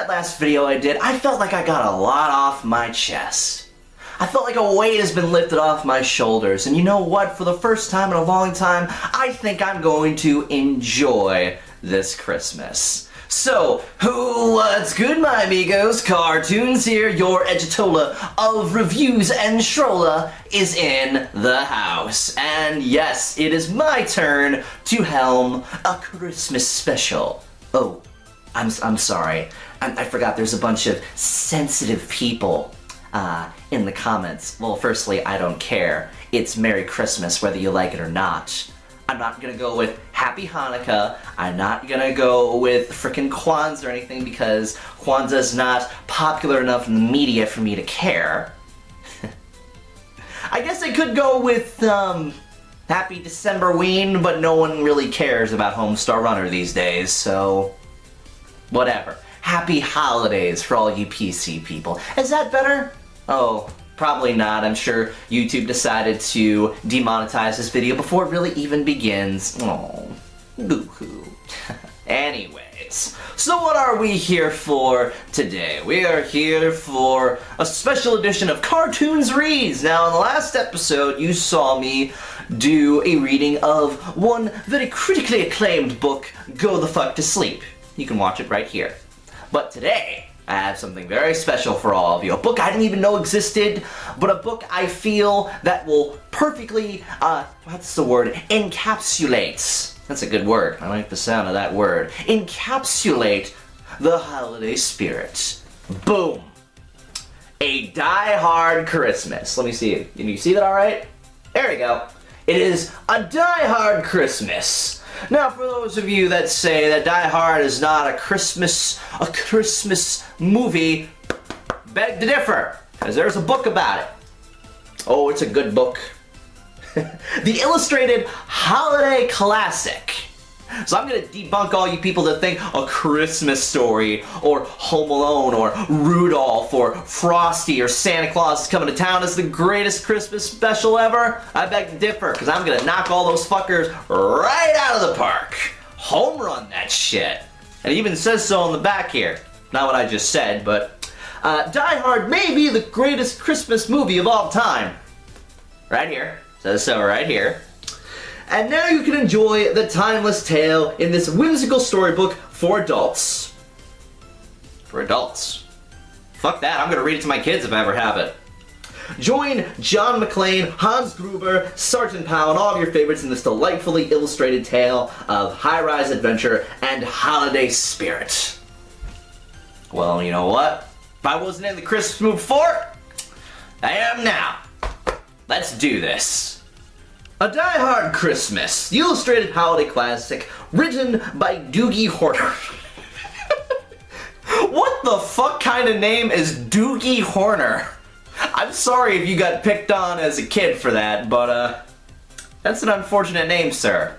that last video I did, I felt like I got a lot off my chest. I felt like a weight has been lifted off my shoulders, and you know what? For the first time in a long time, I think I'm going to enjoy this Christmas. So, what's good, my amigos? CarToonZ here, your editola of reviews and Schrolla is in the house. And yes, it is my turn to helm a Christmas special. Oh, I'm sorry. I forgot there's a bunch of sensitive people in the comments. Well, firstly, I don't care. It's Merry Christmas whether you like it or not. I'm not gonna go with Happy Hanukkah. I'm not gonna go with frickin' Kwanzaa or anything because Kwanzaa's not popular enough in the media for me to care. I guess I could go with Happy Decemberween, but no one really cares about Homestar Runner these days, so whatever. Happy holidays for all you PC people. Is that better? Oh, probably not. I'm sure YouTube decided to demonetize this video before it really even begins. Oh, boo-hoo. Anyways, so what are we here for today? We are here for a special edition of CarToonZ Reads. Now, in the last episode, you saw me do a reading of one very critically acclaimed book, Go the Fuck to Sleep. You can watch it right here. But today, I have something very special for all of you. A book I didn't even know existed, but a book I feel that will perfectly, what's the word? Encapsulate. That's a good word. I like the sound of that word. Encapsulate the holiday spirit. Boom. A Die Hard Christmas. Let me see. Can you see that all right? There we go. It is a Die Hard Christmas. Now, for those of you that say that Die Hard is not a Christmas movie, beg to differ, because there's a book about it. Oh, it's a good book. The Illustrated Holiday Classic. So I'm going to debunk all you people that think A Christmas Story, or Home Alone, or Rudolph, or Frosty, or Santa Claus is Coming to Town is the greatest Christmas special ever. I beg to differ, because I'm going to knock all those fuckers right out of the park. Home run that shit. And it even says so on the back here. Not what I just said, but Die Hard may be the greatest Christmas movie of all time. Right here. Says so right here. And now you can enjoy the timeless tale in this whimsical storybook for adults. For adults. Fuck that, I'm gonna read it to my kids if I ever have it. Join John McClane, Hans Gruber, Sergeant Powell, and all of your favorites in this delightfully illustrated tale of high-rise adventure and holiday spirit. Well, you know what? If I wasn't in the Christmas mood before, I am now. Let's do this. A Die Hard Christmas, the illustrated holiday classic, written by Doogie Horner. What the fuck kind of name is Doogie Horner? I'm sorry if you got picked on as a kid for that, but that's an unfortunate name, sir.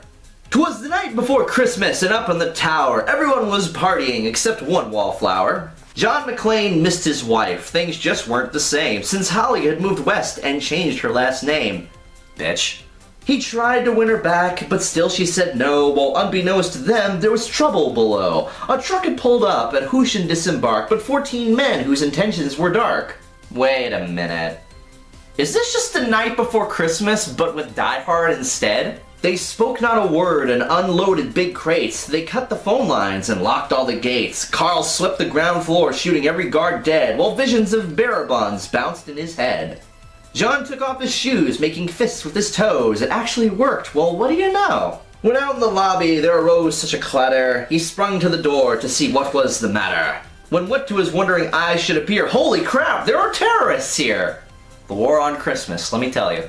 'Twas the night before Christmas, and up in the tower, everyone was partying except one wallflower. John McClane missed his wife. Things just weren't the same, since Holly had moved west and changed her last name. Bitch. He tried to win her back, but still she said no, while unbeknownst to them, there was trouble below. A truck had pulled up, and who should disembark but 14 men whose intentions were dark. Wait a minute. Is this just the night before Christmas, but with Die Hard instead? They spoke not a word and unloaded big crates. They cut the phone lines and locked all the gates. Carl swept the ground floor, shooting every guard dead, while visions of bearer buns bounced in his head. John took off his shoes, making fists with his toes. It actually worked. Well, what do you know? When out in the lobby there arose such a clatter, he sprung to the door to see what was the matter. When what to his wondering eyes should appear, holy crap, there are terrorists here! The war on Christmas, let me tell you.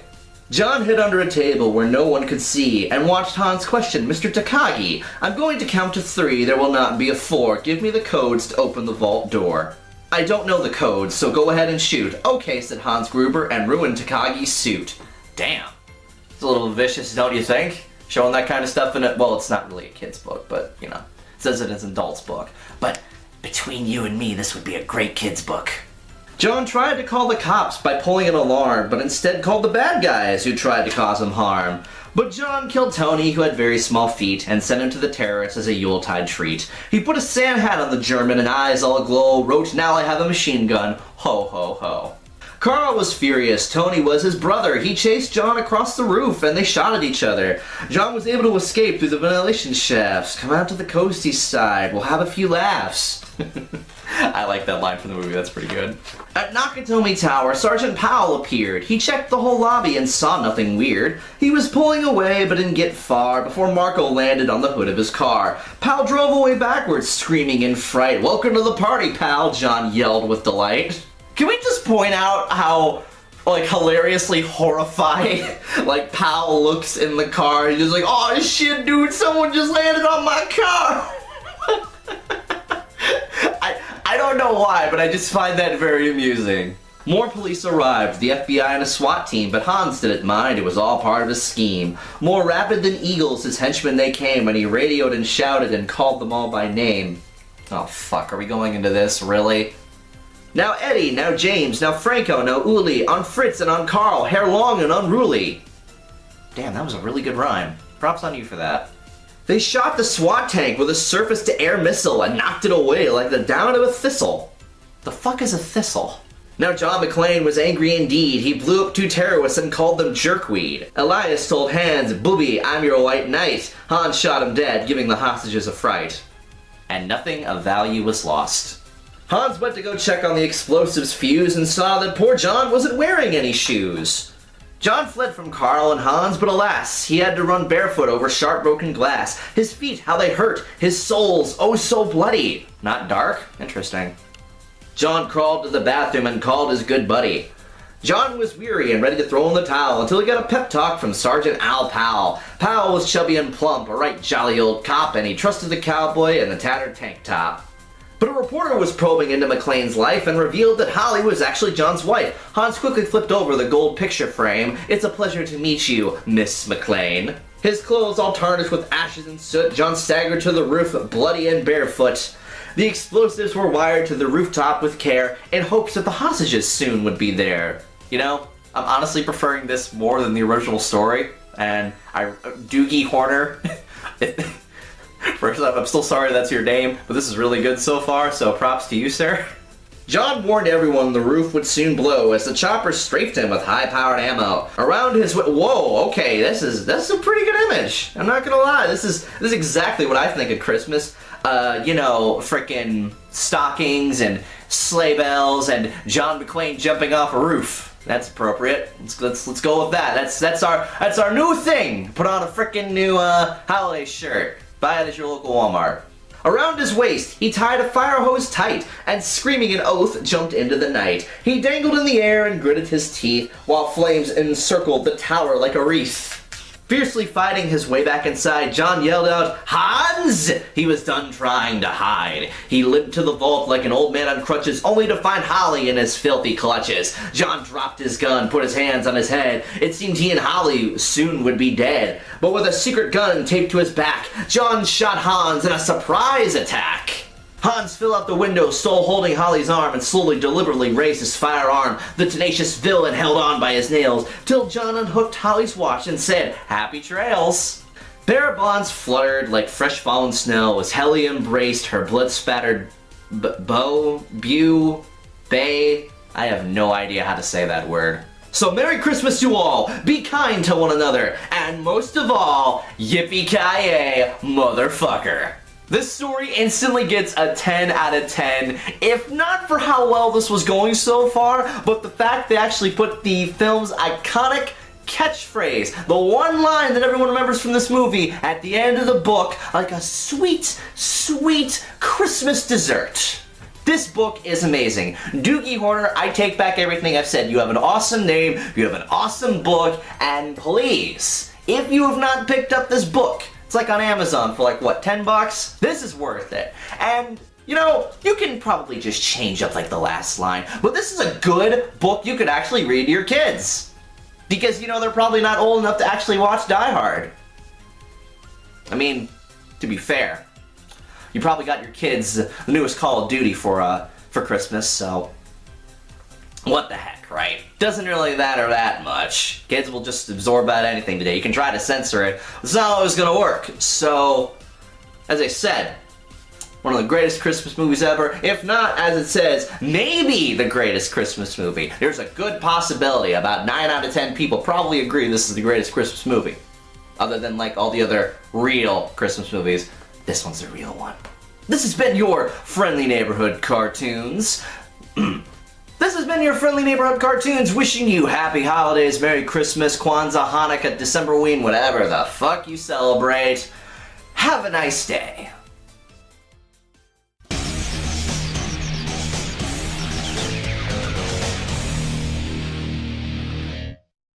John hid under a table where no one could see and watched Hans question Mr. Takagi. I'm going to count to 3, there will not be a 4. Give me the codes to open the vault door. I don't know the codes, so go ahead and shoot. Okay, said Hans Gruber, and ruined Takagi's suit. Damn. It's a little vicious, don't you think? Showing that kind of stuff in it. Well, it's not really a kid's book, but, you know, it says it is an adult's book. But between you and me, this would be a great kid's book. John tried to call the cops by pulling an alarm, but instead called the bad guys who tried to cause him harm. But John killed Tony, who had very small feet, and sent him to the terrace as a Yuletide treat. He put a sand hat on the German and eyes all aglow, wrote, "Now I have a machine gun, ho ho ho." Carl was furious. Tony was his brother. He chased John across the roof and they shot at each other. John was able to escape through the ventilation shafts. "Come out to the coasty side, we'll have a few laughs." I like that line from the movie, that's pretty good. At Nakatomi Tower, Sergeant Powell appeared. He checked the whole lobby and saw nothing weird. He was pulling away but didn't get far before Marco landed on the hood of his car. Powell drove away backwards, screaming in fright. "Welcome to the party, pal," John yelled with delight. Can we just point out how, like, hilariously horrified, like, Powell looks in the car. He's just like, "Oh shit, dude, someone just landed on my car." I don't know why, but I just find that very amusing. More police arrived, the FBI and a SWAT team, but Hans didn't mind. It was all part of his scheme. More rapid than eagles, his henchmen they came, and he radioed and shouted and called them all by name. Oh fuck, are we going into this? Really? Now Eddie, now James, now Franco, now Uli, on Fritz and on Carl, hair long and unruly. Damn, that was a really good rhyme. Props on you for that. They shot the SWAT tank with a surface-to-air missile and knocked it away like the down of a thistle. The fuck is a thistle? Now John McClane was angry indeed. He blew up 2 terrorists and called them jerkweed. Elias told Hans, "Booby, I'm your white knight." Hans shot him dead, giving the hostages a fright. And nothing of value was lost. Hans went to go check on the explosives fuse and saw that poor John wasn't wearing any shoes. John fled from Carl and Hans, but alas, he had to run barefoot over sharp broken glass. His feet, how they hurt. His soles, oh so bloody. Not dark? Interesting. John crawled to the bathroom and called his good buddy. John was weary and ready to throw in the towel until he got a pep talk from Sergeant Al Powell. Powell was chubby and plump, a right jolly old cop, and he trusted the cowboy and the tattered tank top. But a reporter was probing into McClane's life and revealed that Holly was actually John's wife. Hans quickly flipped over the gold picture frame. "It's a pleasure to meet you, Miss McClane." His clothes all tarnished with ashes and soot, John staggered to the roof, bloody and barefoot. The explosives were wired to the rooftop with care in hopes that the hostages soon would be there. You know, I'm honestly preferring this more than the original story, and Doogie Horner. First off, I'm still sorry that's your name, but this is really good so far, so props to you, sir. John warned everyone the roof would soon blow as the chopper strafed him with high-powered ammo. Around his whoa, okay, that's a pretty good image. I'm not gonna lie, this is exactly what I think of Christmas. You know, frickin' stockings and sleigh bells and John McClane jumping off a roof. That's appropriate. Let's go with that. That's our new thing. Put on a frickin' new holiday shirt. Buy it at your local Walmart. Around his waist, he tied a fire hose tight, and screaming an oath, jumped into the night. He dangled in the air and gritted his teeth, while flames encircled the tower like a wreath. Fiercely fighting his way back inside, John yelled out, "Hans!" He was done trying to hide. He limped to the vault like an old man on crutches, only to find Holly in his filthy clutches. John dropped his gun, put his hands on his head. It seemed he and Holly soon would be dead. But with a secret gun taped to his back, John shot Hans in a surprise attack. Hans fell out the window, still holding Holly's arm, and slowly, deliberately raised his firearm. The tenacious villain held on by his nails, till John unhooked Holly's watch and said, "Happy trails." Bare bonds fluttered like fresh fallen snow as Helly embraced her blood-spattered bay. I have no idea how to say that word. So Merry Christmas to all, be kind to one another, and most of all, yippee-ki-yay, motherfucker. This story instantly gets a 10 out of 10, if not for how well this was going so far, but the fact they actually put the film's iconic catchphrase, the one line that everyone remembers from this movie, at the end of the book, like a sweet, sweet Christmas dessert. This book is amazing. Doogie Horner, I take back everything I've said. You have an awesome name, you have an awesome book, and please, if you have not picked up this book, it's like on Amazon for like, what, 10 bucks? This is worth it. And, you know, you can probably just change up like the last line, but this is a good book you could actually read to your kids. Because, you know, they're probably not old enough to actually watch Die Hard. I mean, to be fair, you probably got your kids the newest Call of Duty for Christmas, so what the heck, right? Doesn't really matter that much. Kids will just absorb about anything today. You can try to censor it. It's not always gonna work. So, as I said, one of the greatest Christmas movies ever. If not, as it says, maybe the greatest Christmas movie. There's a good possibility. About 9 out of 10 people probably agree this is the greatest Christmas movie. Other than like all the other real Christmas movies, this one's a real one. This has been your friendly neighborhood cartoons. This has been your friendly neighborhood cartoons, wishing you happy holidays, Merry Christmas, Kwanzaa, Hanukkah, Decemberween, whatever the fuck you celebrate. Have a nice day.